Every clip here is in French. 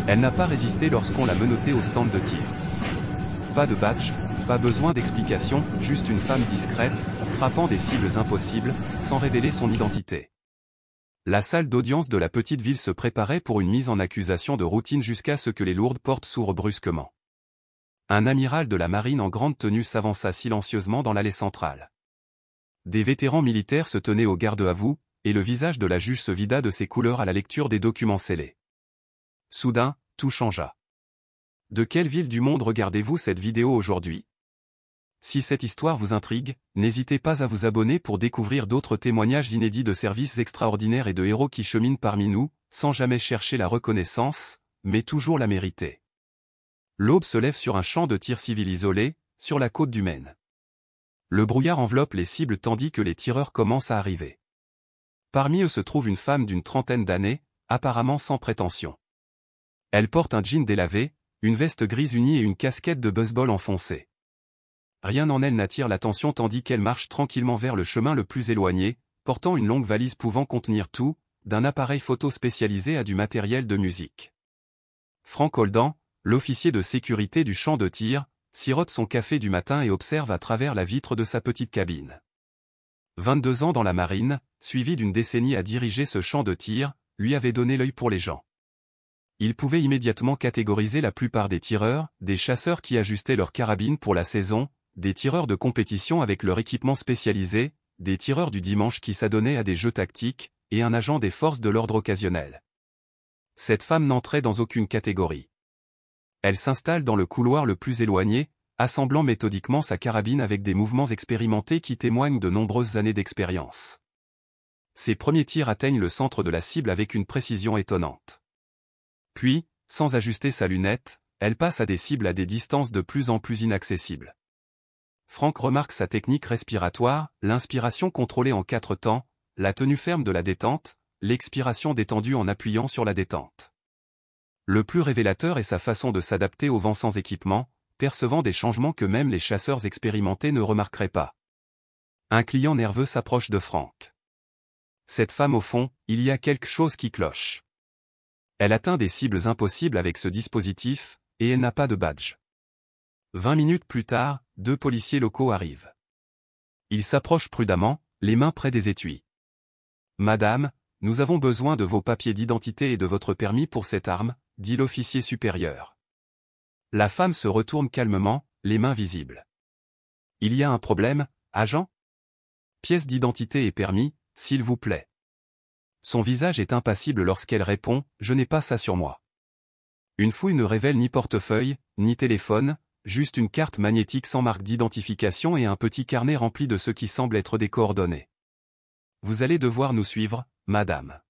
Elle n'a pas résisté lorsqu'on l'a menottée au stand de tir. Pas de badge, pas besoin d'explication, juste une femme discrète, frappant des cibles impossibles, sans révéler son identité. La salle d'audience de la petite ville se préparait pour une mise en accusation de routine jusqu'à ce que les lourdes portes s'ouvrent brusquement. Un amiral de la marine en grande tenue s'avança silencieusement dans l'allée centrale. Des vétérans militaires se tenaient au garde-à-vous, et le visage de la juge se vida de ses couleurs à la lecture des documents scellés. Soudain, tout changea. De quelle ville du monde regardez-vous cette vidéo aujourd'hui? Si cette histoire vous intrigue, n'hésitez pas à vous abonner pour découvrir d'autres témoignages inédits de services extraordinaires et de héros qui cheminent parmi nous, sans jamais chercher la reconnaissance, mais toujours la mériter. L'aube se lève sur un champ de tir civil isolé, sur la côte du Maine. Le brouillard enveloppe les cibles tandis que les tireurs commencent à arriver. Parmi eux se trouve une femme d'une trentaine d'années, apparemment sans prétention. Elle porte un jean délavé, une veste grise unie et une casquette de baseball enfoncée. Rien en elle n'attire l'attention tandis qu'elle marche tranquillement vers le chemin le plus éloigné, portant une longue valise pouvant contenir tout, d'un appareil photo spécialisé à du matériel de musique. Frank Holden, l'officier de sécurité du champ de tir, sirote son café du matin et observe à travers la vitre de sa petite cabine. 22 ans dans la marine, suivi d'une décennie à diriger ce champ de tir, lui avait donné l'œil pour les gens. Il pouvait immédiatement catégoriser la plupart des tireurs, des chasseurs qui ajustaient leur carabine pour la saison, des tireurs de compétition avec leur équipement spécialisé, des tireurs du dimanche qui s'adonnaient à des jeux tactiques, et un agent des forces de l'ordre occasionnel. Cette femme n'entrait dans aucune catégorie. Elle s'installe dans le couloir le plus éloigné, assemblant méthodiquement sa carabine avec des mouvements expérimentés qui témoignent de nombreuses années d'expérience. Ses premiers tirs atteignent le centre de la cible avec une précision étonnante. Puis, sans ajuster sa lunette, elle passe à des cibles à des distances de plus en plus inaccessibles. Frank remarque sa technique respiratoire, l'inspiration contrôlée en 4 temps, la tenue ferme de la détente, l'expiration détendue en appuyant sur la détente. Le plus révélateur est sa façon de s'adapter au vent sans équipement, percevant des changements que même les chasseurs expérimentés ne remarqueraient pas. Un client nerveux s'approche de Frank. Cette femme au fond, il y a quelque chose qui cloche. Elle atteint des cibles impossibles avec ce dispositif, et elle n'a pas de badge. 20 minutes plus tard, 2 policiers locaux arrivent. Ils s'approchent prudemment, les mains près des étuis. « Madame, nous avons besoin de vos papiers d'identité et de votre permis pour cette arme », dit l'officier supérieur. La femme se retourne calmement, les mains visibles. « Il y a un problème, agent ? Pièce d'identité et permis, s'il vous plaît. » Son visage est impassible lorsqu'elle répond « Je n'ai pas ça sur moi ». Une fouille ne révèle ni portefeuille, ni téléphone, juste une carte magnétique sans marque d'identification et un petit carnet rempli de ce qui semble être des coordonnées. « Vous allez devoir nous suivre, madame. »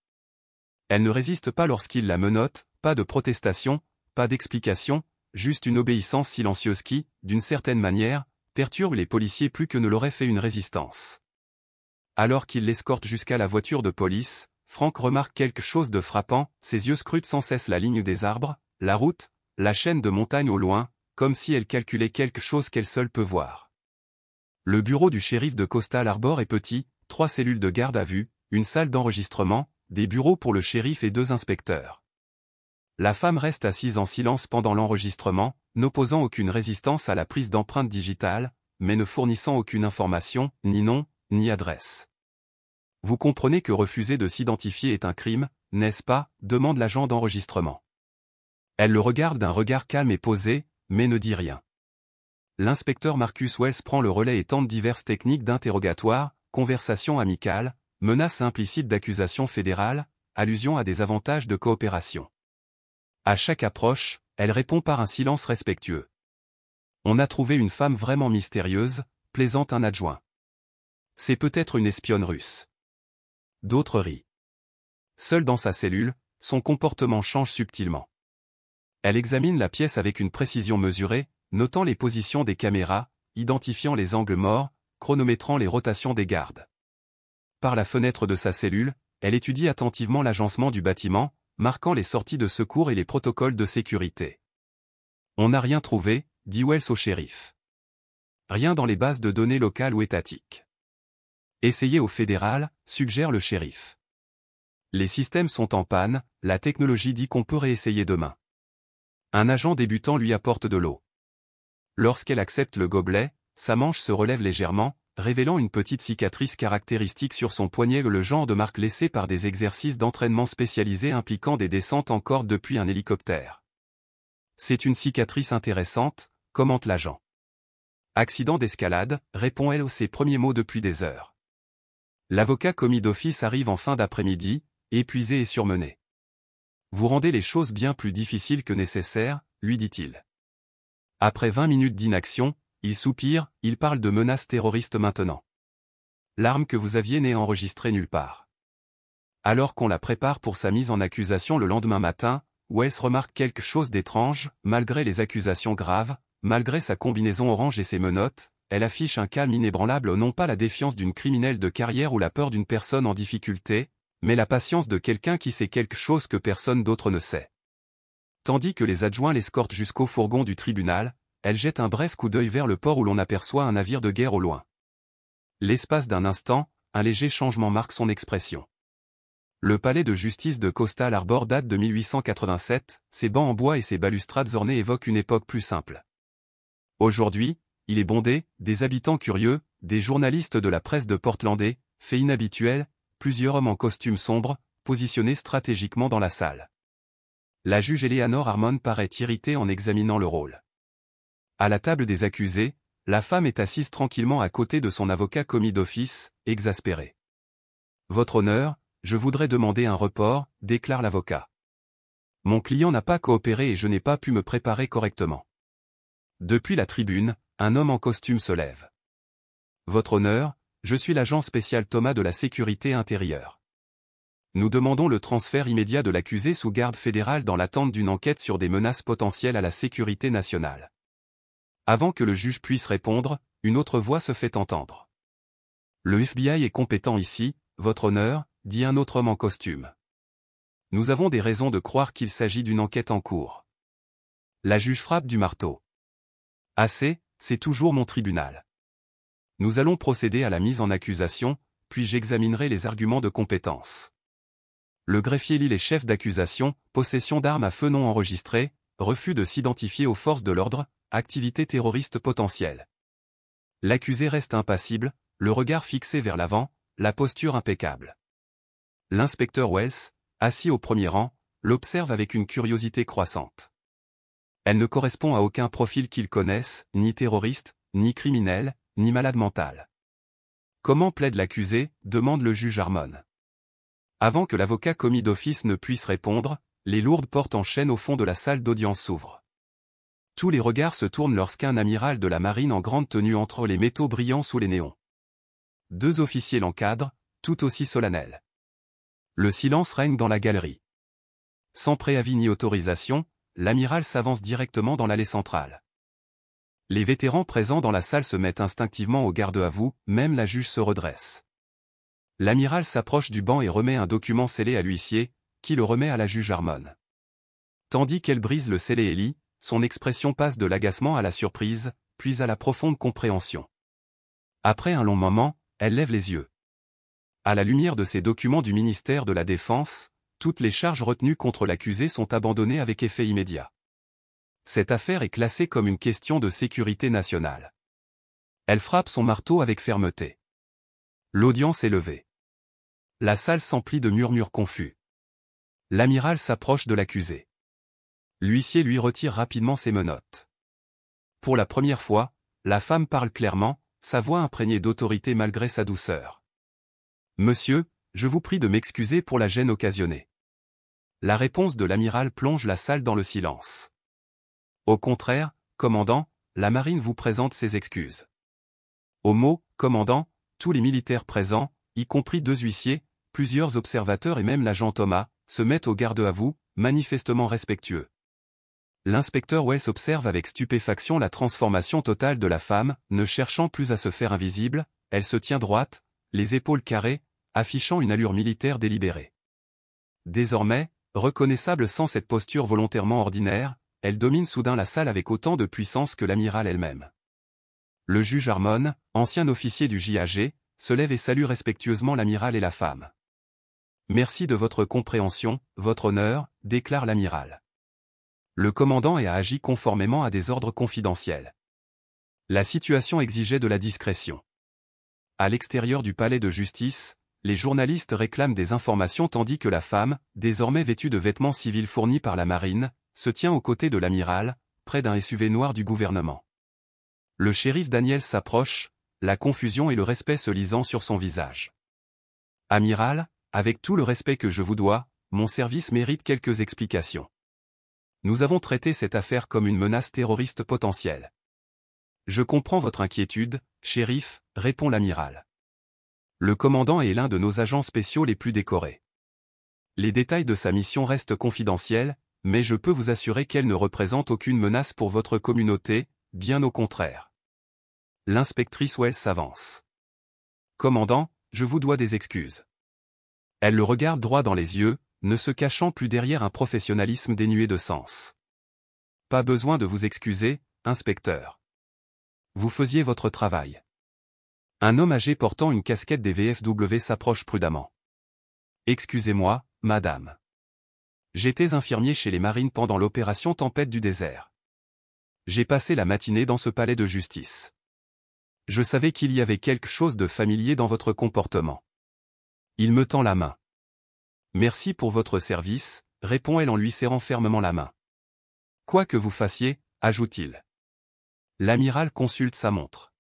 Elle ne résiste pas lorsqu'il la menotte, pas de protestation, pas d'explication, juste une obéissance silencieuse qui, d'une certaine manière, perturbe les policiers plus que ne l'aurait fait une résistance. Alors qu'il l'escorte jusqu'à la voiture de police, Frank remarque quelque chose de frappant, ses yeux scrutent sans cesse la ligne des arbres, la route, la chaîne de montagnes au loin, comme si elle calculait quelque chose qu'elle seule peut voir. Le bureau du shérif de Coastal Harbor est petit, 3 cellules de garde à vue, une salle d'enregistrement, des bureaux pour le shérif et 2 inspecteurs. La femme reste assise en silence pendant l'enregistrement, n'opposant aucune résistance à la prise d'empreintes digitales, mais ne fournissant aucune information, ni nom, ni adresse. Vous comprenez que refuser de s'identifier est un crime, n'est-ce pas, demande l'agent d'enregistrement. Elle le regarde d'un regard calme et posé, mais ne dit rien. L'inspecteur Marcus Wells prend le relais et tente diverses techniques d'interrogatoire, conversation amicale, menaces implicites d'accusation fédérale, allusion à des avantages de coopération. À chaque approche, elle répond par un silence respectueux. On a trouvé une femme vraiment mystérieuse, plaisante un adjoint. C'est peut-être une espionne russe. D'autres rient. Seule dans sa cellule, son comportement change subtilement. Elle examine la pièce avec une précision mesurée, notant les positions des caméras, identifiant les angles morts, chronométrant les rotations des gardes. Par la fenêtre de sa cellule, elle étudie attentivement l'agencement du bâtiment, marquant les sorties de secours et les protocoles de sécurité. On n'a rien trouvé, dit Wells au shérif. Rien dans les bases de données locales ou étatiques. Essayez au fédéral, suggère le shérif. Les systèmes sont en panne, la technologie dit qu'on peut réessayer demain. Un agent débutant lui apporte de l'eau. Lorsqu'elle accepte le gobelet, sa manche se relève légèrement, révélant une petite cicatrice caractéristique sur son poignet, le genre de marque laissée par des exercices d'entraînement spécialisés impliquant des descentes en corde depuis un hélicoptère. C'est une cicatrice intéressante, commente l'agent. Accident d'escalade, répond-elle ses premiers mots depuis des heures. L'avocat commis d'office arrive en fin d'après-midi, épuisé et surmené. Vous rendez les choses bien plus difficiles que nécessaire, lui dit-il. Après 20 minutes d'inaction, il soupire, il parle de menaces terroristes maintenant. L'arme que vous aviez n'est enregistrée nulle part. Alors qu'on la prépare pour sa mise en accusation le lendemain matin, Wells remarque quelque chose d'étrange, malgré les accusations graves, malgré sa combinaison orange et ses menottes, elle affiche un calme inébranlable, non pas la défiance d'une criminelle de carrière ou la peur d'une personne en difficulté, mais la patience de quelqu'un qui sait quelque chose que personne d'autre ne sait. Tandis que les adjoints l'escortent jusqu'au fourgon du tribunal, elle jette un bref coup d'œil vers le port où l'on aperçoit un navire de guerre au loin. L'espace d'un instant, un léger changement marque son expression. Le palais de justice de Coastal Harbor date de 1887, ses bancs en bois et ses balustrades ornées évoquent une époque plus simple. Aujourd'hui, il est bondé, des habitants curieux, des journalistes de la presse de Portlandais, fait inhabituel, plusieurs hommes en costume sombre, positionnés stratégiquement dans la salle. La juge Eleanor Harmon paraît irritée en examinant le rôle. À la table des accusés, la femme est assise tranquillement à côté de son avocat commis d'office, exaspéré. « Votre honneur, je voudrais demander un report, déclare l'avocat. Mon client n'a pas coopéré et je n'ai pas pu me préparer correctement. » Depuis la tribune, un homme en costume se lève. « Votre honneur, je suis l'agent spécial Thomas de la sécurité intérieure. Nous demandons le transfert immédiat de l'accusé sous garde fédérale dans l'attente d'une enquête sur des menaces potentielles à la sécurité nationale. » Avant que le juge puisse répondre, une autre voix se fait entendre. « Le FBI est compétent ici, votre honneur, » dit un autre homme en costume. « Nous avons des raisons de croire qu'il s'agit d'une enquête en cours. » La juge frappe du marteau. « Assez, c'est toujours mon tribunal. Nous allons procéder à la mise en accusation, puis j'examinerai les arguments de compétence. » Le greffier lit les chefs d'accusation, possession d'armes à feu non enregistrées, refus de s'identifier aux forces de l'ordre, activité terroriste potentielle. L'accusé reste impassible, le regard fixé vers l'avant, la posture impeccable. L'inspecteur Wells, assis au premier rang, l'observe avec une curiosité croissante. Elle ne correspond à aucun profil qu'il connaisse, ni terroriste, ni criminel, ni malade mental. Comment plaide l'accusé, demande le juge Harmon. Avant que l'avocat commis d'office ne puisse répondre, les lourdes portes en chêne au fond de la salle d'audience s'ouvrent. Tous les regards se tournent lorsqu'un amiral de la marine en grande tenue entre les métaux brillants sous les néons. Deux officiers l'encadrent, tout aussi solennels. Le silence règne dans la galerie. Sans préavis ni autorisation, l'amiral s'avance directement dans l'allée centrale. Les vétérans présents dans la salle se mettent instinctivement au garde-à-vous, même la juge se redresse. L'amiral s'approche du banc et remet un document scellé à l'huissier, qui le remet à la juge Harmon. Tandis qu'elle brise le scellé et lit, son expression passe de l'agacement à la surprise, puis à la profonde compréhension. Après un long moment, elle lève les yeux. À la lumière de ces documents du ministère de la Défense, toutes les charges retenues contre l'accusé sont abandonnées avec effet immédiat. Cette affaire est classée comme une question de sécurité nationale. Elle frappe son marteau avec fermeté. L'audience est levée. La salle s'emplit de murmures confus. L'amiral s'approche de l'accusé. L'huissier lui retire rapidement ses menottes. Pour la première fois, la femme parle clairement, sa voix imprégnée d'autorité malgré sa douceur. « Monsieur, je vous prie de m'excuser pour la gêne occasionnée. » La réponse de l'amiral plonge la salle dans le silence. « Au contraire, commandant, la marine vous présente ses excuses. » Au mot « commandant », tous les militaires présents, y compris deux huissiers, plusieurs observateurs et même l'agent Thomas, se mettent au garde-à-vous, manifestement respectueux. L'inspecteur Wells observe avec stupéfaction la transformation totale de la femme, ne cherchant plus à se faire invisible, elle se tient droite, les épaules carrées, affichant une allure militaire délibérée. Désormais, reconnaissable sans cette posture volontairement ordinaire, elle domine soudain la salle avec autant de puissance que l'amiral elle-même. Le juge Harmon, ancien officier du JAG, se lève et salue respectueusement l'amiral et la femme. « Merci de votre compréhension, votre honneur, » déclare l'amiral. Le commandant a agi conformément à des ordres confidentiels. La situation exigeait de la discrétion. À l'extérieur du palais de justice, les journalistes réclament des informations tandis que la femme, désormais vêtue de vêtements civils fournis par la marine, se tient aux côtés de l'amiral, près d'un SUV noir du gouvernement. Le shérif Daniel s'approche, la confusion et le respect se lisant sur son visage. « Amiral, avec tout le respect que je vous dois, mon service mérite quelques explications. Nous avons traité cette affaire comme une menace terroriste potentielle. » « Je comprends votre inquiétude, shérif, répond l'amiral. Le commandant est l'un de nos agents spéciaux les plus décorés. Les détails de sa mission restent confidentiels, mais je peux vous assurer qu'elle ne représente aucune menace pour votre communauté, bien au contraire. L'inspectrice Wells s'avance. Commandant, je vous dois des excuses. Elle le regarde droit dans les yeux, ne se cachant plus derrière un professionnalisme dénué de sens. Pas besoin de vous excuser, inspecteur. Vous faisiez votre travail. Un homme âgé portant une casquette des VFW s'approche prudemment. Excusez-moi, madame. J'étais infirmier chez les marines pendant l'opération Tempête du désert. J'ai passé la matinée dans ce palais de justice. Je savais qu'il y avait quelque chose de familier dans votre comportement. Il me tend la main. Merci pour votre service, répond-elle en lui serrant fermement la main. Quoi que vous fassiez, ajoute-t-il. L'amiral consulte sa montre.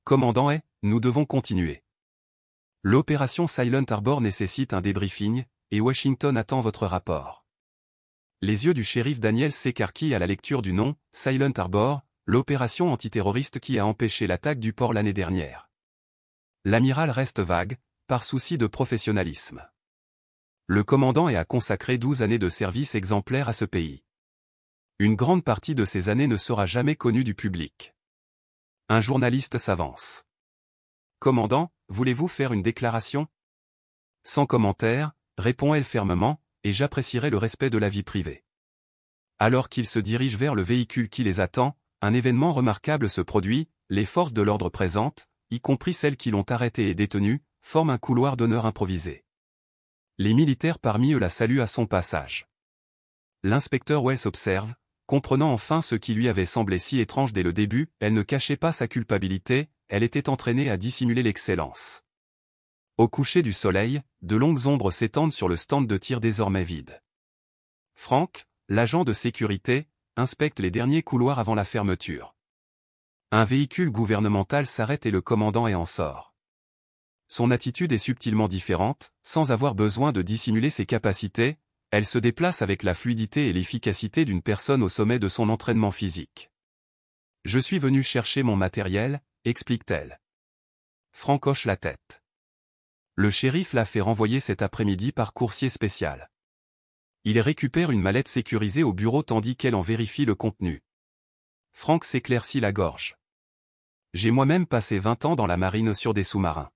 Commandant, nous devons continuer. L'opération Silent Harbor nécessite un débriefing, et Washington attend votre rapport. Les yeux du shérif Daniel s'écarquillent à la lecture du nom, Silent Harbor, l'opération antiterroriste qui a empêché l'attaque du port l'année dernière. L'amiral reste vague, par souci de professionnalisme. Le commandant a consacré 12 années de service exemplaire à ce pays. Une grande partie de ces années ne sera jamais connue du public. Un journaliste s'avance. Commandant, voulez-vous faire une déclaration? Sans commentaire, répond-elle fermement, et j'apprécierai le respect de la vie privée. Alors qu'ils se dirigent vers le véhicule qui les attend, un événement remarquable se produit, les forces de l'ordre présentes, y compris celles qui l'ont arrêté et détenu, forment un couloir d'honneur improvisé. Les militaires parmi eux la saluent à son passage. L'inspecteur Wells observe, comprenant enfin ce qui lui avait semblé si étrange dès le début, elle ne cachait pas sa culpabilité, elle était entraînée à dissimuler l'excellence. Au coucher du soleil, de longues ombres s'étendent sur le stand de tir désormais vide. Frank, l'agent de sécurité, inspecte les derniers couloirs avant la fermeture. Un véhicule gouvernemental s'arrête et le commandant en sort. Son attitude est subtilement différente, sans avoir besoin de dissimuler ses capacités, elle se déplace avec la fluidité et l'efficacité d'une personne au sommet de son entraînement physique. « Je suis venu chercher mon matériel », explique-t-elle. Frank hoche la tête. Le shérif l'a fait renvoyer cet après-midi par coursier spécial. Il récupère une mallette sécurisée au bureau tandis qu'elle en vérifie le contenu. Frank s'éclaircit la gorge. J'ai moi-même passé 20 ans dans la marine sur des sous-marins.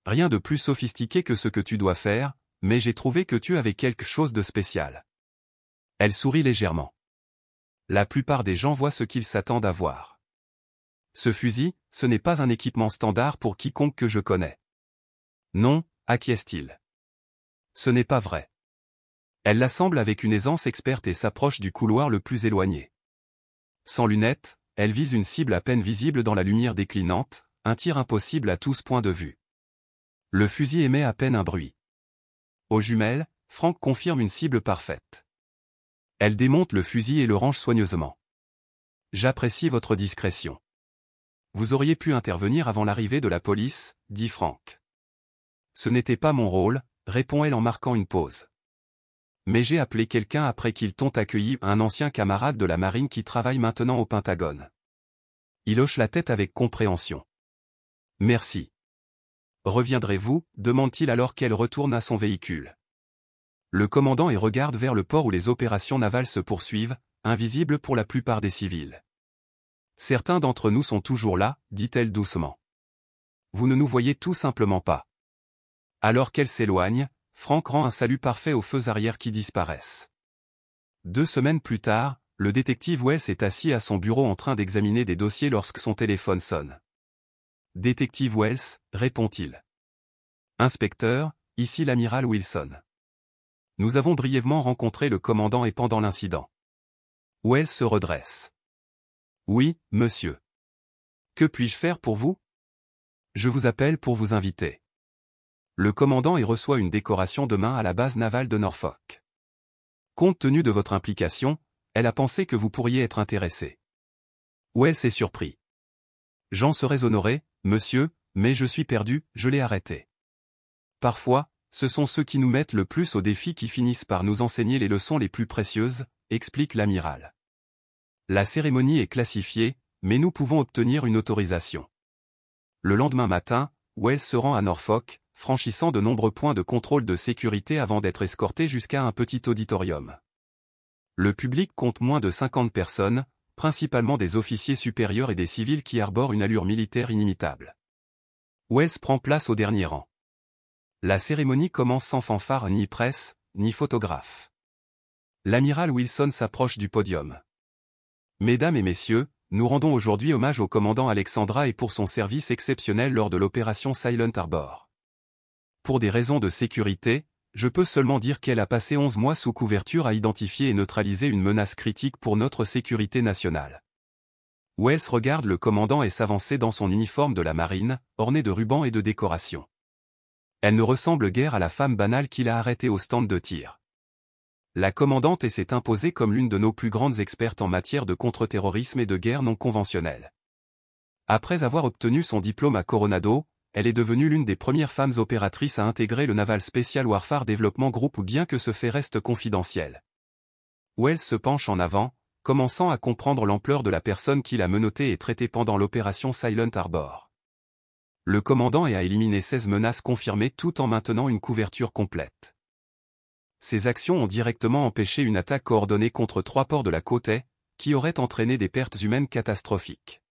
Rien de plus sophistiqué que ce que tu dois faire, mais j'ai trouvé que tu avais quelque chose de spécial. Elle sourit légèrement. La plupart des gens voient ce qu'ils s'attendent à voir. Ce fusil, ce n'est pas un équipement standard pour quiconque que je connais. Non, acquiesce-t-il. Ce n'est pas vrai. Elle l'assemble avec une aisance experte et s'approche du couloir le plus éloigné. Sans lunettes, elle vise une cible à peine visible dans la lumière déclinante, un tir impossible à tous points de vue. Le fusil émet à peine un bruit. Aux jumelles, Frank confirme une cible parfaite. Elle démonte le fusil et le range soigneusement. J'apprécie votre discrétion. Vous auriez pu intervenir avant l'arrivée de la police, dit Frank. Ce n'était pas mon rôle, répond-elle en marquant une pause. Mais j'ai appelé quelqu'un après qu'ils t'ont accueilli, un ancien camarade de la marine qui travaille maintenant au Pentagone. Il hoche la tête avec compréhension. Merci. Reviendrez-vous, demande-t-il alors qu'elle retourne à son véhicule. Le commandant regarde vers le port où les opérations navales se poursuivent, invisibles pour la plupart des civils. Certains d'entre nous sont toujours là, dit-elle doucement. Vous ne nous voyez tout simplement pas. Alors qu'elle s'éloigne, Frank rend un salut parfait aux feux arrière qui disparaissent. 2 semaines plus tard, le détective Wells est assis à son bureau en train d'examiner des dossiers lorsque son téléphone sonne. Détective Wells, répond-il. Inspecteur, ici l'amiral Wilson. Nous avons brièvement rencontré le commandant pendant l'incident. Wells se redresse. Oui, monsieur. Que puis-je faire pour vous? Je vous appelle pour vous inviter. Le commandant y reçoit une décoration demain à la base navale de Norfolk. Compte tenu de votre implication, elle a pensé que vous pourriez être intéressé. Wells est surpris. J'en serais honoré, monsieur, mais je suis perdu, je l'ai arrêté. Parfois, ce sont ceux qui nous mettent le plus au défi qui finissent par nous enseigner les leçons les plus précieuses, explique l'amiral. La cérémonie est classifiée, mais nous pouvons obtenir une autorisation. Le lendemain matin, Wells se rend à Norfolk, franchissant de nombreux points de contrôle de sécurité avant d'être escorté jusqu'à un petit auditorium. Le public compte moins de 50 personnes, principalement des officiers supérieurs et des civils qui arborent une allure militaire inimitable. Wells prend place au dernier rang. La cérémonie commence sans fanfare ni presse, ni photographe. L'amiral Wilson s'approche du podium. Mesdames et messieurs, nous rendons aujourd'hui hommage au commandant Alexandra et pour son service exceptionnel lors de l'opération Silent Harbor. Pour des raisons de sécurité, je peux seulement dire qu'elle a passé 11 mois sous couverture à identifier et neutraliser une menace critique pour notre sécurité nationale. Wells regarde le commandant et s'avancer dans son uniforme de la marine, orné de rubans et de décorations. Elle ne ressemble guère à la femme banale qu'il a arrêtée au stand de tir. La commandante s'est imposée comme l'une de nos plus grandes expertes en matière de contre-terrorisme et de guerre non conventionnelle. Après avoir obtenu son diplôme à Coronado, elle est devenue l'une des premières femmes opératrices à intégrer le Naval Special Warfare Development Group bien que ce fait reste confidentiel. Wells se penche en avant, commençant à comprendre l'ampleur de la personne qu'il a menottée et traitée pendant l'opération Silent Harbor. Le commandant a éliminé 16 menaces confirmées tout en maintenant une couverture complète. Ces actions ont directement empêché une attaque coordonnée contre 3 ports de la côte est, qui aurait entraîné des pertes humaines catastrophiques.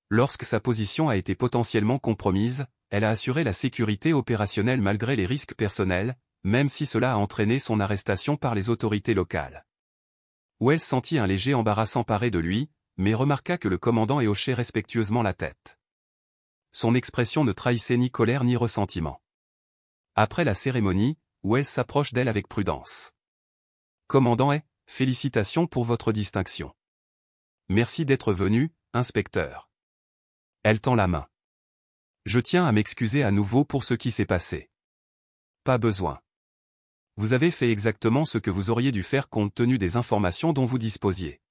Lorsque sa position a été potentiellement compromise, elle a assuré la sécurité opérationnelle malgré les risques personnels, même si cela a entraîné son arrestation par les autorités locales. Wells sentit un léger embarras s'emparer de lui, mais remarqua que le commandant hochait respectueusement la tête. Son expression ne trahissait ni colère ni ressentiment. Après la cérémonie, Wells s'approche d'elle avec prudence. « Commandant félicitations pour votre distinction. Merci d'être venu, inspecteur. » Elle tend la main. « Je tiens à m'excuser à nouveau pour ce qui s'est passé. » Pas besoin. Vous avez fait exactement ce que vous auriez dû faire compte tenu des informations dont vous disposiez.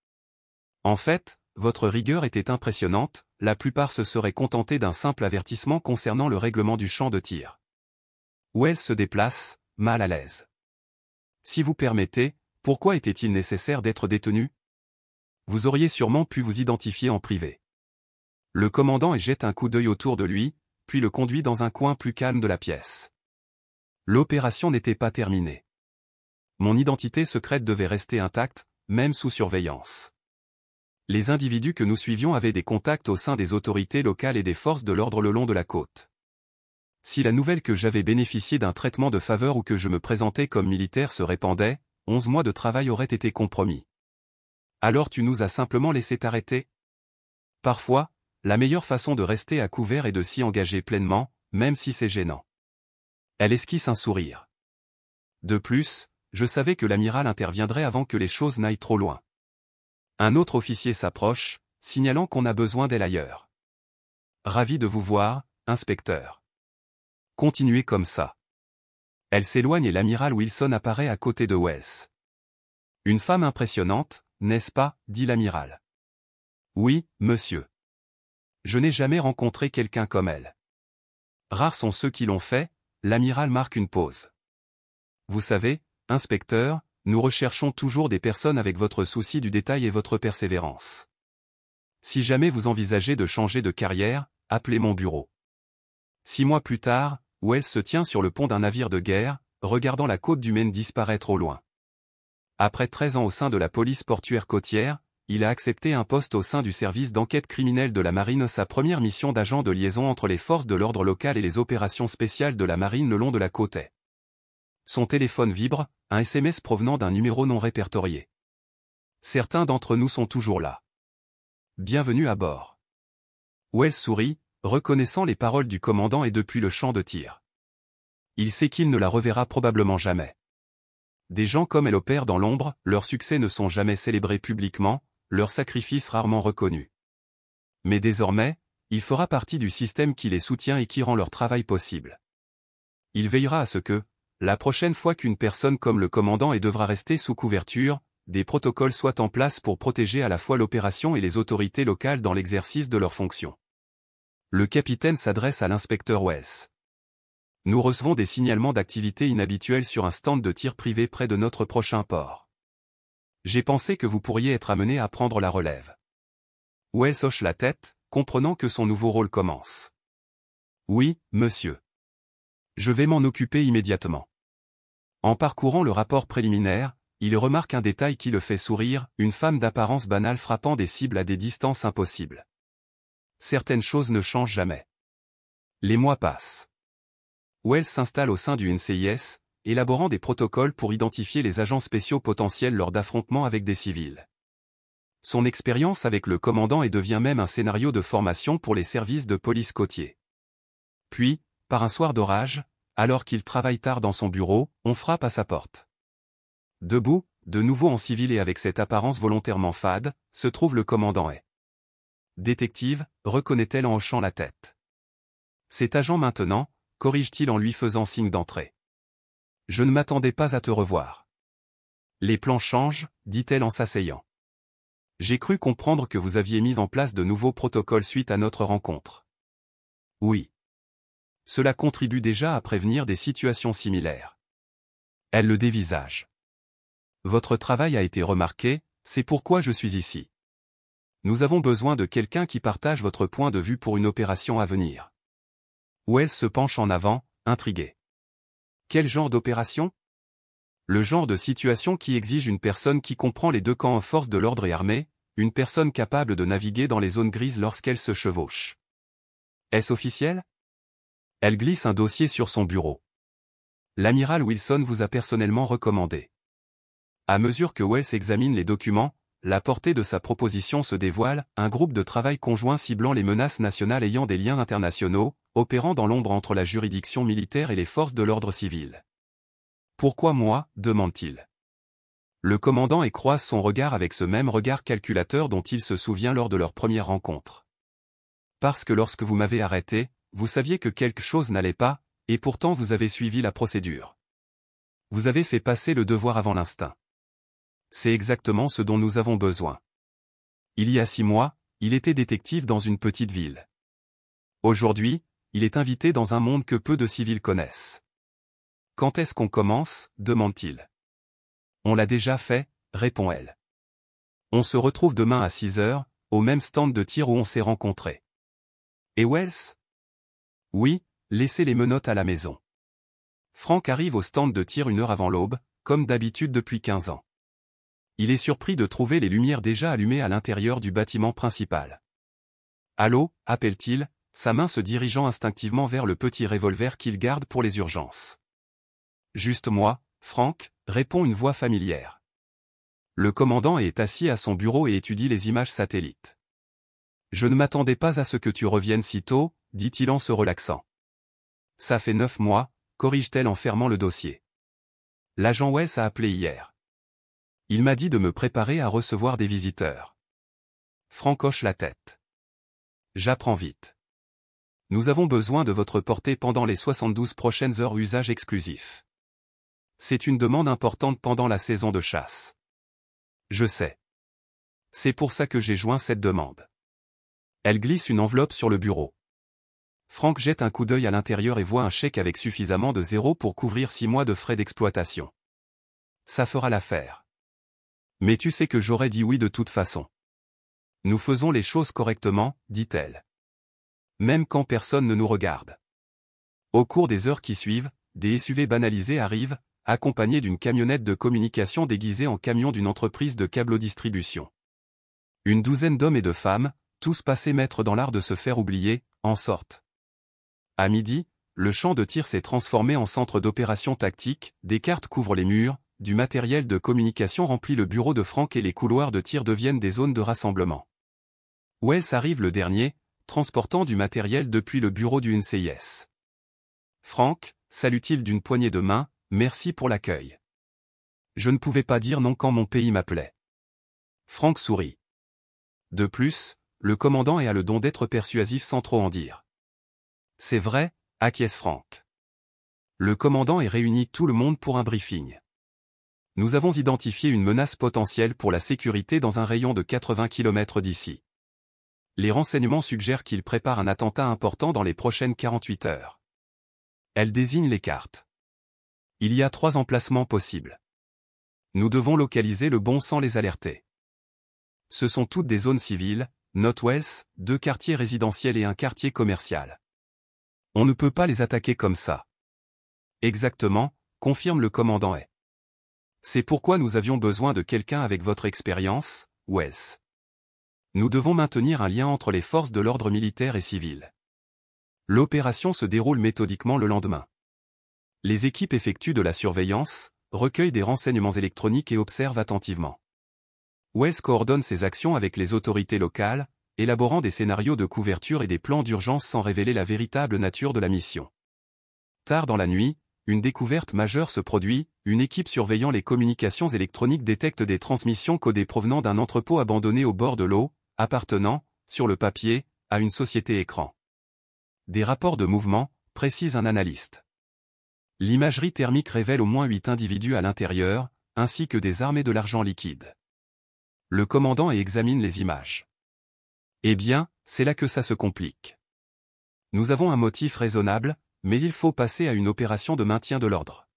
En fait, votre rigueur était impressionnante, la plupart se seraient contentés d'un simple avertissement concernant le règlement du champ de tir. Wells se déplace, mal à l'aise. Si vous permettez, pourquoi était-il nécessaire d'être détenu? Vous auriez sûrement pu vous identifier en privé. Le commandant jette un coup d'œil autour de lui, puis le conduit dans un coin plus calme de la pièce. L'opération n'était pas terminée. Mon identité secrète devait rester intacte, même sous surveillance. Les individus que nous suivions avaient des contacts au sein des autorités locales et des forces de l'ordre le long de la côte. Si la nouvelle que j'avais bénéficié d'un traitement de faveur ou que je me présentais comme militaire se répandait, 11 mois de travail auraient été compromis. Alors tu nous as simplement laissé t'arrêter? Parfois, la meilleure façon de rester à couvert est de s'y engager pleinement, même si c'est gênant. Elle esquisse un sourire. De plus, je savais que l'amiral interviendrait avant que les choses n'aillent trop loin. Un autre officier s'approche, signalant qu'on a besoin d'elle ailleurs. Ravi de vous voir, inspecteur. Continuez comme ça. Elle s'éloigne et l'amiral Wilson apparaît à côté de Wells. Une femme impressionnante, n'est-ce pas, dit l'amiral. Oui, monsieur. Je n'ai jamais rencontré quelqu'un comme elle. Rares sont ceux qui l'ont fait, l'amiral marque une pause. Vous savez, inspecteur, nous recherchons toujours des personnes avec votre souci du détail et votre persévérance. Si jamais vous envisagez de changer de carrière, appelez mon bureau. 6 mois plus tard, Wells se tient sur le pont d'un navire de guerre, regardant la côte du Maine disparaître au loin. Après 13 ans au sein de la police portuaire côtière, il a accepté un poste au sein du service d'enquête criminelle de la marine, sa première mission d'agent de liaison entre les forces de l'ordre local et les opérations spéciales de la marine le long de la côte est. Son téléphone vibre, un SMS provenant d'un numéro non répertorié. Certains d'entre nous sont toujours là. Bienvenue à bord. Wells sourit, reconnaissant les paroles du commandant et depuis le champ de tir. Il sait qu'il ne la reverra probablement jamais. Des gens comme elle opèrent dans l'ombre, leurs succès ne sont jamais célébrés publiquement, leurs sacrifices rarement reconnus. Mais désormais, il fera partie du système qui les soutient et qui rend leur travail possible. Il veillera à ce que, la prochaine fois qu'une personne comme le commandant et devra rester sous couverture, des protocoles soient en place pour protéger à la fois l'opération et les autorités locales dans l'exercice de leurs fonctions. Le capitaine s'adresse à l'inspecteur Wells. Nous recevons des signalements d'activité inhabituelle sur un stand de tir privé près de notre prochain port. J'ai pensé que vous pourriez être amené à prendre la relève. Wells hoche la tête, comprenant que son nouveau rôle commence. Oui, monsieur. Je vais m'en occuper immédiatement. En parcourant le rapport préliminaire, il remarque un détail qui le fait sourire, une femme d'apparence banale frappant des cibles à des distances impossibles. Certaines choses ne changent jamais. Les mois passent. Wells s'installe au sein du NCIS, élaborant des protocoles pour identifier les agents spéciaux potentiels lors d'affrontements avec des civils. Son expérience avec le commandant devient même un scénario de formation pour les services de police côtiers. Puis, par un soir d'orage, alors qu'il travaille tard dans son bureau, on frappe à sa porte. Debout, de nouveau en civil et avec cette apparence volontairement fade, se trouve le commandant Hay. Détective, reconnaît-elle en hochant la tête. Cet agent maintenant, corrige-t-il en lui faisant signe d'entrée. Je ne m'attendais pas à te revoir. Les plans changent, dit-elle en s'asseyant. J'ai cru comprendre que vous aviez mis en place de nouveaux protocoles suite à notre rencontre. Oui. Cela contribue déjà à prévenir des situations similaires. Elle le dévisage. Votre travail a été remarqué, c'est pourquoi je suis ici. Nous avons besoin de quelqu'un qui partage votre point de vue pour une opération à venir. Wells se penche en avant, intrigué. Quel genre d'opération? Le genre de situation qui exige une personne qui comprend les deux camps en force de l'ordre et armée, une personne capable de naviguer dans les zones grises lorsqu'elle se chevauche. Est-ce officiel? Elle glisse un dossier sur son bureau. L'amiral Wilson vous a personnellement recommandé. À mesure que Wells examine les documents, la portée de sa proposition se dévoile, un groupe de travail conjoint ciblant les menaces nationales ayant des liens internationaux, opérant dans l'ombre entre la juridiction militaire et les forces de l'ordre civil. Pourquoi moi, demande-t-il. Le commandant croise son regard avec ce même regard calculateur dont il se souvient lors de leur première rencontre. Parce que lorsque vous m'avez arrêté, vous saviez que quelque chose n'allait pas, et pourtant vous avez suivi la procédure. Vous avez fait passer le devoir avant l'instinct. C'est exactement ce dont nous avons besoin. Il y a 6 mois, il était détective dans une petite ville. Aujourd'hui, il est invité dans un monde que peu de civils connaissent. Quand est-ce qu'on commence, demande-t-il. On l'a déjà fait, répond-elle. On se retrouve demain à 6 heures, au même stand de tir où on s'est rencontrés. Et Wells? Oui, laissez les menottes à la maison. Frank arrive au stand de tir 1 heure avant l'aube, comme d'habitude depuis 15 ans. Il est surpris de trouver les lumières déjà allumées à l'intérieur du bâtiment principal. Allô, appelle-t-il, sa main se dirigeant instinctivement vers le petit revolver qu'il garde pour les urgences. Juste moi, Frank, répond une voix familière. Le commandant est assis à son bureau et étudie les images satellites. Je ne m'attendais pas à ce que tu reviennes si tôt, dit-il en se relaxant. Ça fait 9 mois, corrige-t-elle en fermant le dossier. L'agent Wells a appelé hier. Il m'a dit de me préparer à recevoir des visiteurs. Frank hoche la tête. J'apprends vite. Nous avons besoin de votre portée pendant les 72 prochaines heures usage exclusif. C'est une demande importante pendant la saison de chasse. Je sais. C'est pour ça que j'ai joint cette demande. Elle glisse une enveloppe sur le bureau. Frank jette un coup d'œil à l'intérieur et voit un chèque avec suffisamment de zéros pour couvrir 6 mois de frais d'exploitation. Ça fera l'affaire. Mais tu sais que j'aurais dit oui de toute façon. Nous faisons les choses correctement, dit-elle. Même quand personne ne nous regarde. Au cours des heures qui suivent, des SUV banalisés arrivent, accompagnés d'une camionnette de communication déguisée en camion d'une entreprise de câblodistribution. Une douzaine d'hommes et de femmes, tous passés maîtres dans l'art de se faire oublier, en sortent. À midi, le champ de tir s'est transformé en centre d'opération tactique, des cartes couvrent les murs, du matériel de communication remplit le bureau de Frank et les couloirs de tir deviennent des zones de rassemblement. Wells arrive le dernier, transportant du matériel depuis le bureau du NCIS. Frank, salue-t-il d'une poignée de main, merci pour l'accueil. Je ne pouvais pas dire non quand mon pays m'appelait. Frank sourit. De plus, le commandant a le don d'être persuasif sans trop en dire. C'est vrai, acquiesce Frank. Le commandant réunit tout le monde pour un briefing. Nous avons identifié une menace potentielle pour la sécurité dans un rayon de 80 km d'ici. Les renseignements suggèrent qu'il prépare un attentat important dans les prochaines 48 heures. Elle désigne les cartes. Il y a 3 emplacements possibles. Nous devons localiser le bon sans les alerter. Ce sont toutes des zones civiles, note Wells, 2 quartiers résidentiels et un quartier commercial. On ne peut pas les attaquer comme ça. Exactement, confirme le commandant Hay. C'est pourquoi nous avions besoin de quelqu'un avec votre expérience, Wells. Nous devons maintenir un lien entre les forces de l'ordre militaire et civil. L'opération se déroule méthodiquement le lendemain. Les équipes effectuent de la surveillance, recueillent des renseignements électroniques et observent attentivement. Wells coordonne ses actions avec les autorités locales, élaborant des scénarios de couverture et des plans d'urgence sans révéler la véritable nature de la mission. Tard dans la nuit, une découverte majeure se produit, une équipe surveillant les communications électroniques détecte des transmissions codées provenant d'un entrepôt abandonné au bord de l'eau, appartenant, sur le papier, à une société écran. Des rapports de mouvement, précise un analyste. L'imagerie thermique révèle au moins 8 individus à l'intérieur, ainsi que des armes et de l'argent liquide. Le commandant examine les images. Eh bien, c'est là que ça se complique. Nous avons un motif raisonnable, mais il faut passer à une opération de maintien de l'ordre.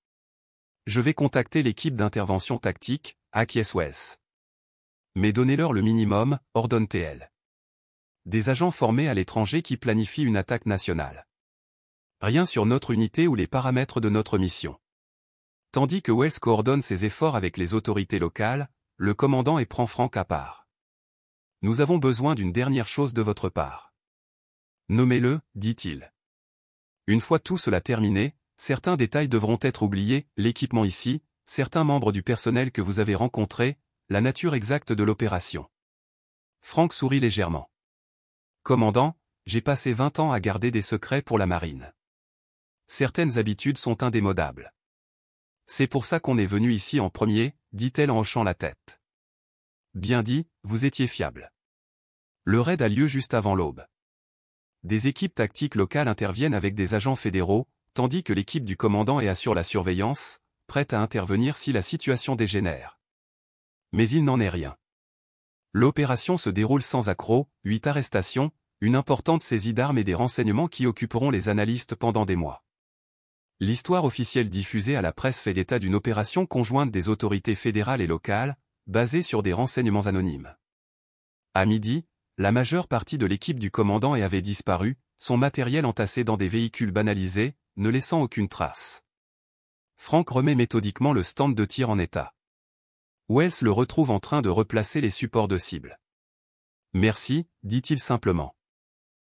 Je vais contacter l'équipe d'intervention tactique, acquiesce Wells. Mais donnez-leur le minimum, ordonne-t-elle. Des agents formés à l'étranger qui planifient une attaque nationale. Rien sur notre unité ou les paramètres de notre mission. Tandis que Wells coordonne ses efforts avec les autorités locales, le commandant prend Frank à part. Nous avons besoin d'une dernière chose de votre part. Nommez-le, dit-il. Une fois tout cela terminé, certains détails devront être oubliés, l'équipement ici, certains membres du personnel que vous avez rencontrés, la nature exacte de l'opération. Frank sourit légèrement. Commandant, j'ai passé 20 ans à garder des secrets pour la marine. Certaines habitudes sont indémodables. C'est pour ça qu'on est venu ici en premier, dit-elle en hochant la tête. Bien dit, vous étiez fiable. Le raid a lieu juste avant l'aube. Des équipes tactiques locales interviennent avec des agents fédéraux, tandis que l'équipe du commandant assure la surveillance, prête à intervenir si la situation dégénère. Mais il n'en est rien. L'opération se déroule sans accroc, 8 arrestations, une importante saisie d'armes et des renseignements qui occuperont les analystes pendant des mois. L'histoire officielle diffusée à la presse fait état d'une opération conjointe des autorités fédérales et locales, basée sur des renseignements anonymes. À midi, la majeure partie de l'équipe du commandant avait disparu, son matériel entassé dans des véhicules banalisés, ne laissant aucune trace. Frank remet méthodiquement le stand de tir en état. Wells le retrouve en train de replacer les supports de cible. Merci, dit-il simplement.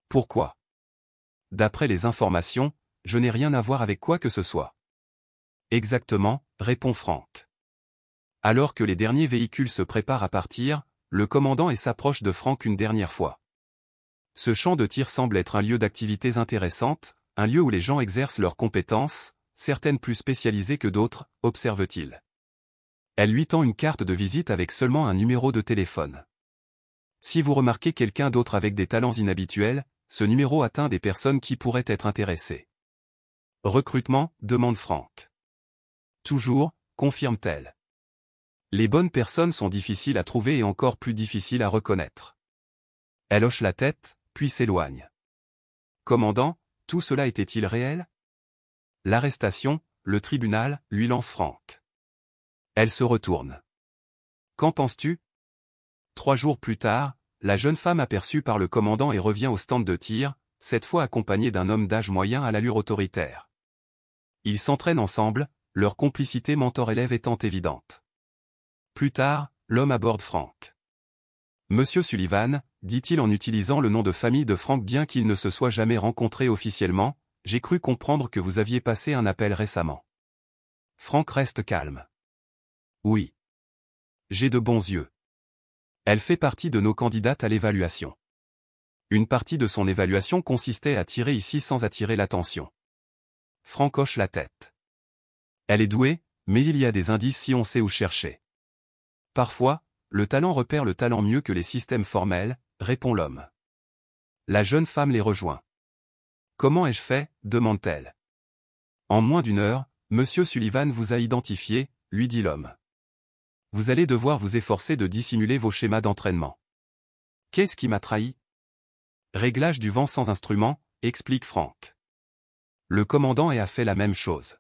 Pourquoi? D'après les informations, je n'ai rien à voir avec quoi que ce soit. Exactement, répond Frank. Alors que les derniers véhicules se préparent à partir, le commandant s'approche de Frank une dernière fois. Ce champ de tir semble être un lieu d'activités intéressantes, un lieu où les gens exercent leurs compétences, certaines plus spécialisées que d'autres, observe-t-il. Elle lui tend une carte de visite avec seulement un numéro de téléphone. Si vous remarquez quelqu'un d'autre avec des talents inhabituels, ce numéro atteint des personnes qui pourraient être intéressées. Recrutement, demande Frank. Toujours, confirme-t-elle. Les bonnes personnes sont difficiles à trouver et encore plus difficiles à reconnaître. Elle hoche la tête, puis s'éloigne. Commandant, tout cela était-il réel? L'arrestation, le tribunal, lui lance Frank. Elle se retourne. Qu'en penses-tu? 3 jours plus tard, la jeune femme aperçue par le commandant revient au stand de tir, cette fois accompagnée d'un homme d'âge moyen à l'allure autoritaire. Ils s'entraînent ensemble, leur complicité mentor-élève étant évidente. Plus tard, l'homme aborde Frank. Monsieur Sullivan, dit-il en utilisant le nom de famille de Frank bien qu'ils ne se soient jamais rencontrés officiellement, j'ai cru comprendre que vous aviez passé un appel récemment. Frank reste calme. Oui. J'ai de bons yeux. Elle fait partie de nos candidates à l'évaluation. Une partie de son évaluation consistait à tirer ici sans attirer l'attention. Frank hoche la tête. Elle est douée, Mais il y a des indices si on sait où chercher. Parfois, le talent repère le talent mieux que les systèmes formels, répond l'homme. La jeune femme les rejoint. Comment ai-je fait, demande-t-elle. En moins d'une heure, Monsieur Sullivan vous a identifié, lui dit l'homme. Vous allez devoir vous efforcer de dissimuler vos schémas d'entraînement. Qu'est-ce qui m'a trahi? Réglage du vent sans instrument, explique Frank. Le commandant a fait la même chose.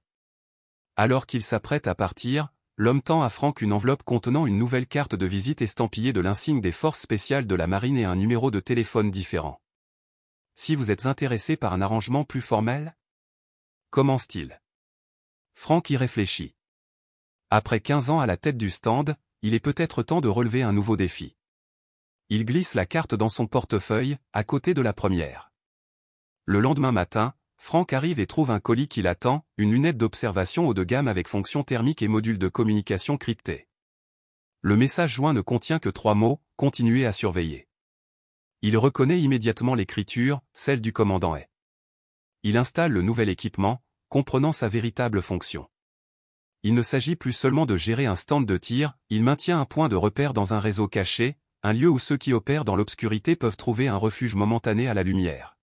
Alors qu'il s'apprête à partir, l'homme tend à Frank une enveloppe contenant une nouvelle carte de visite estampillée de l'insigne des forces spéciales de la marine et un numéro de téléphone différent. Si vous êtes intéressé par un arrangement plus formel? Commence-t-il. Frank y réfléchit. Après 15 ans à la tête du stand, il est peut-être temps de relever un nouveau défi. Il glisse la carte dans son portefeuille, à côté de la première. Le lendemain matin, Frank arrive et trouve un colis qui l'attend, une lunette d'observation haut de gamme avec fonction thermique et module de communication crypté. Le message joint ne contient que 3 mots, continuez à surveiller. Il reconnaît immédiatement l'écriture, celle du commandant est. Il installe le nouvel équipement, comprenant sa véritable fonction. Il ne s'agit plus seulement de gérer un stand de tir, il maintient un point de repère dans un réseau caché, un lieu où ceux qui opèrent dans l'obscurité peuvent trouver un refuge momentané à la lumière.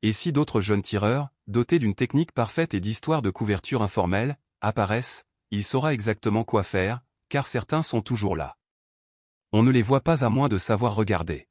Et si d'autres jeunes tireurs, dotés d'une technique parfaite et d'histoires de couverture informelle, apparaissent, il saura exactement quoi faire, car certains sont toujours là. On ne les voit pas à moins de savoir regarder.